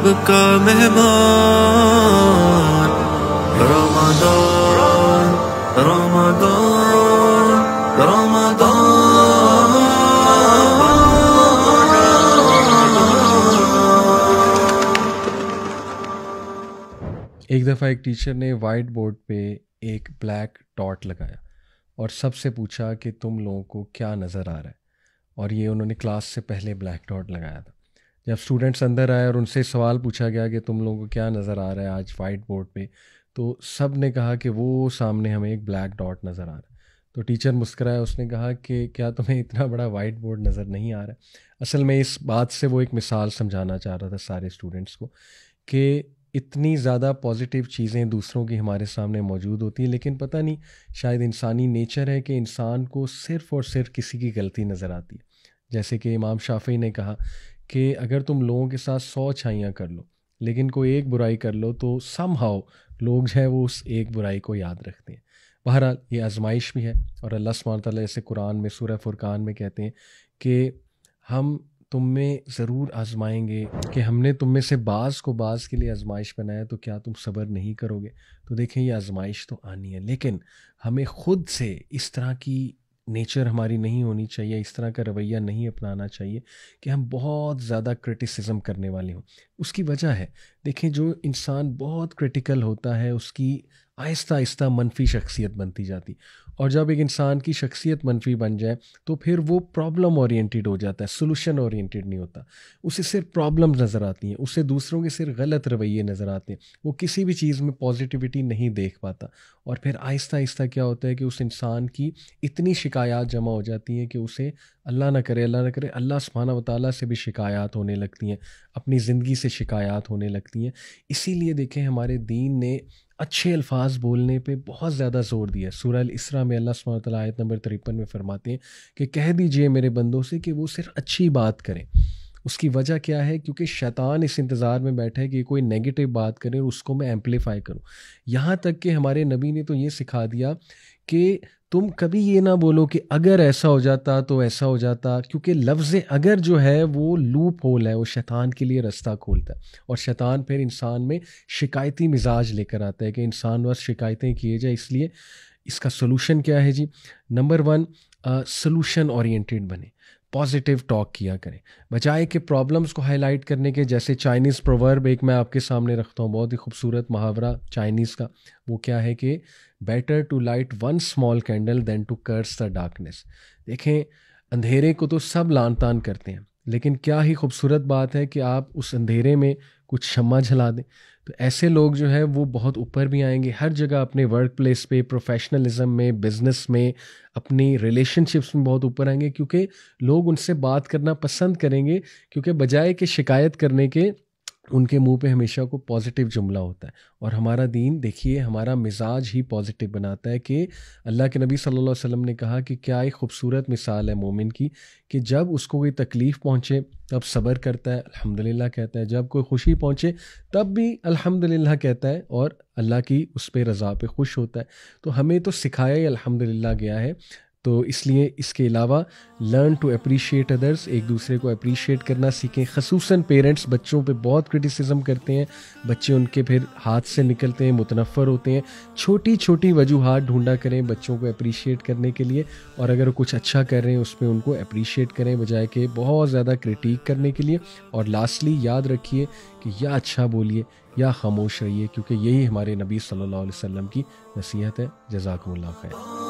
رب کا مہمان رمضان رمضان رمضان۔ ایک دفعہ ایک ٹیچر نے وائٹ بورڈ پہ ایک بلیک ڈاٹ لگایا اور سب سے پوچھا کہ تم لوگوں کو کیا نظر آ رہا ہے، اور یہ انہوں نے کلاس سے پہلے بلیک ڈاٹ لگایا تھا۔ جب اسٹوڈنٹس اندر آئے اور ان سے سوال پوچھا گیا کہ تم لوگوں کو کیا نظر آ رہا ہے آج وائٹ بورڈ پہ، تو سب نے کہا کہ وہ سامنے ہمیں ایک بلیک ڈاٹ نظر آ رہا ہے۔ تو ٹیچر مسکرایا، اس نے کہا کہ کیا تمہیں اتنا بڑا وائٹ بورڈ نظر نہیں آ رہا ہے؟ اصل میں اس بات سے وہ ایک مثال سمجھانا چاہ رہا تھا سارے اسٹوڈنٹس کو کہ اتنی زیادہ پازیٹیو چیزیں دوسروں کی ہمارے سامنے موجود ہوتی ہیں، لیکن پتہ نہیں شاید انسانی نیچر ہے کہ انسان کو صرف اور صرف کسی کی غلطی نظر آتی ہے۔ جیسے کہ امام شافعی نے کہا کہ اگر تم لوگوں کے ساتھ 100 اچھائیاں کر لو لیکن کوئی ایک برائی کر لو تو سم ہاؤ لوگ جو ہے وہ اس ایک برائی کو یاد رکھتے ہیں۔ بہرحال یہ آزمائش بھی ہے، اور اللہ سبحانہ تعالیٰ جیسے قرآن میں سورہ فرقان میں کہتے ہیں کہ ہم تم میں ضرور آزمائیں گے، کہ ہم نے تم میں سے بعض کو بعض کے لیے آزمائش بنایا تو کیا تم صبر نہیں کرو گے؟ تو دیکھیں یہ آزمائش تو آنی ہے، لیکن ہمیں خود سے اس طرح کی نیچر ہماری نہیں ہونی چاہیے، اس طرح کا رویہ نہیں اپنانا چاہیے کہ ہم بہت زیادہ کرٹیسزم کرنے والے ہوں۔ اس کی وجہ ہے، دیکھیں جو انسان بہت کرٹیکل ہوتا ہے اس کی آہستہ آہستہ منفی شخصیت بنتی جاتی، اور جب ایک انسان کی شخصیت منفی بن جائے تو پھر وہ پرابلم اورینٹیڈ ہو جاتا ہے، سولوشن اورینٹیڈ نہیں ہوتا۔ اسے صرف پرابلمز نظر آتی ہیں، اسے دوسروں کے صرف غلط رویے نظر آتے ہیں، وہ کسی بھی چیز میں پازیٹیوٹی نہیں دیکھ پاتا، اور پھر آہستہ آہستہ کیا ہوتا ہے کہ اس انسان کی اتنی شکایات جمع ہو جاتی ہیں کہ اسے اللہ نہ کرے اللہ سبحانہ و تعالیٰ سے بھی شکایات ہونے لگتی ہیں، اپنی زندگی سے شکایات ہونے لگتی ہیں۔ اسی لیے دیکھیں ہمارے دین نے اچھے الفاظ بولنے پہ بہت زیادہ زور دیا ہے۔ سورہ الاسراء میں اللہ سبحانہ وتعالیٰ آیت نمبر 53 میں فرماتے ہیں کہ کہہ دیجئے میرے بندوں سے کہ وہ صرف اچھی بات کریں۔ اس کی وجہ کیا ہے؟ کیونکہ شیطان اس انتظار میں بیٹھا ہے کہ کوئی نیگیٹو بات کرے اور اس کو میں ایمپلیفائی کروں۔ یہاں تک کہ ہمارے نبی نے تو یہ سکھا دیا کہ تم کبھی یہ نہ بولو کہ اگر ایسا ہو جاتا تو ایسا ہو جاتا، کیونکہ لفظ اگر جو ہے وہ لوپ ہول ہے، وہ شیطان کے لیے رستہ کھولتا ہے، اور شیطان پھر انسان میں شکایتی مزاج لے کر آتا ہے کہ انسان بس شکایتیں کیے جائے۔ اس لیے اس کا سلوشن کیا ہے جی؟ نمبر 1 سلوشن اورینٹیڈ بنے، پازیٹیو ٹاک کیا کریں، بجائے کہ پرابلمس کو ہائی لائٹ کرنے کے۔ جیسے چائنیز پروورب ایک میں آپ کے سامنے رکھتا ہوں، بہت ہی خوبصورت محاورہ چائنیز کا، وہ کیا ہے کہ better to light one small candle than to curse the darkness. دیکھیں اندھیرے کو تو سب لان تان کرتے ہیں، لیکن کیا ہی خوبصورت بات ہے کہ آپ اس اندھیرے میں کچھ شمع جلا دیں۔ تو ایسے لوگ جو ہے وہ بہت اوپر بھی آئیں گے ہر جگہ، اپنے ورک پلیس پہ، پروفیشنلزم میں، بزنس میں، اپنی ریلیشن شپس میں بہت اوپر آئیں گے، کیونکہ لوگ ان سے بات کرنا پسند کریں گے، کیونکہ بجائے کہ شکایت کرنے کے ان کے منہ پہ ہمیشہ کو پازیٹیو جملہ ہوتا ہے۔ اور ہمارا دین دیکھیے ہمارا مزاج ہی پازیٹیو بناتا ہے، کہ اللہ کے نبی صلی اللہ علیہ وسلم نے کہا کہ کیا ایک خوبصورت مثال ہے مومن کی، کہ جب اس کو کوئی تکلیف پہنچے تب صبر کرتا ہے، الحمدللہ کہتا ہے، جب کوئی خوشی پہنچے تب بھی الحمدللہ کہتا ہے، اور اللہ کی اس پہ رضا پہ خوش ہوتا ہے۔ تو ہمیں تو سکھایا ہی الحمدللہ گیا ہے، تو اس لیے اس کے علاوہ لرن ٹو اپریشیٹ ادرس، ایک دوسرے کو اپریشیٹ کرنا سیکھیں۔ خصوصاً پیرنٹس بچوں پہ بہت کرٹیسزم کرتے ہیں، بچے ان کے پھر ہاتھ سے نکلتے ہیں، متنفر ہوتے ہیں۔ چھوٹی چھوٹی وجوہات ڈھونڈا کریں بچوں کو اپریشیٹ کرنے کے لیے، اور اگر وہ کچھ اچھا کر رہے ہیں اس پہ ان کو اپریشیٹ کریں بجائے کہ بہت زیادہ کرٹیک کرنے کے لیے۔ اور لاسٹلی یاد رکھیے کہ یا اچھا بولیے یا خاموش رہیے، کیونکہ یہی ہمارے نبی صلی اللہ علیہ وسلم کی نصیحت ہے۔ جزاکم اللہ خیر۔